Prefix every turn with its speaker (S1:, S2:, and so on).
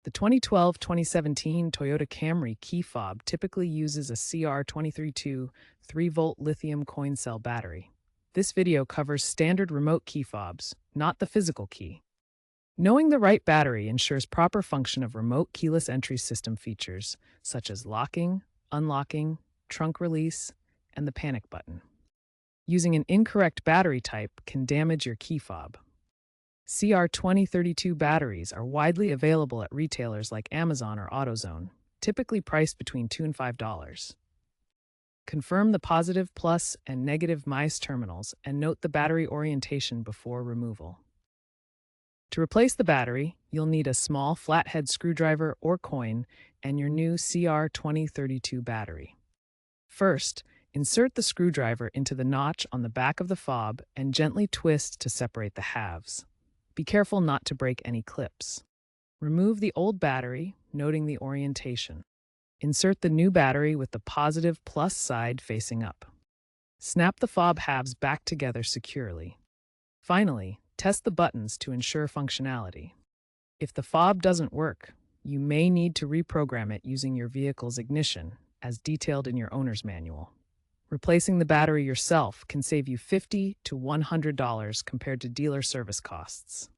S1: The 2012-2017 Toyota Camry key fob typically uses a CR232 3-volt lithium coin cell battery. This video covers standard remote key fobs, not the physical key. Knowing the right battery ensures proper function of remote keyless entry system features, such as locking, unlocking, trunk release, and the panic button. Using an incorrect battery type can damage your key fob. CR2032 batteries are widely available at retailers like Amazon or AutoZone, typically priced between $2 and $5. Confirm the positive, plus, and negative mice terminals and note the battery orientation before removal. To replace the battery, you'll need a small flathead screwdriver or coin and your new CR2032 battery. First, insert the screwdriver into the notch on the back of the fob and gently twist to separate the halves. Be careful not to break any clips. Remove the old battery, noting the orientation. Insert the new battery with the positive plus side facing up. Snap the fob halves back together securely. Finally, test the buttons to ensure functionality. If the fob doesn't work, you may need to reprogram it using your vehicle's ignition, as detailed in your owner's manual. Replacing the battery yourself can save you $50 to $100 compared to dealer service costs.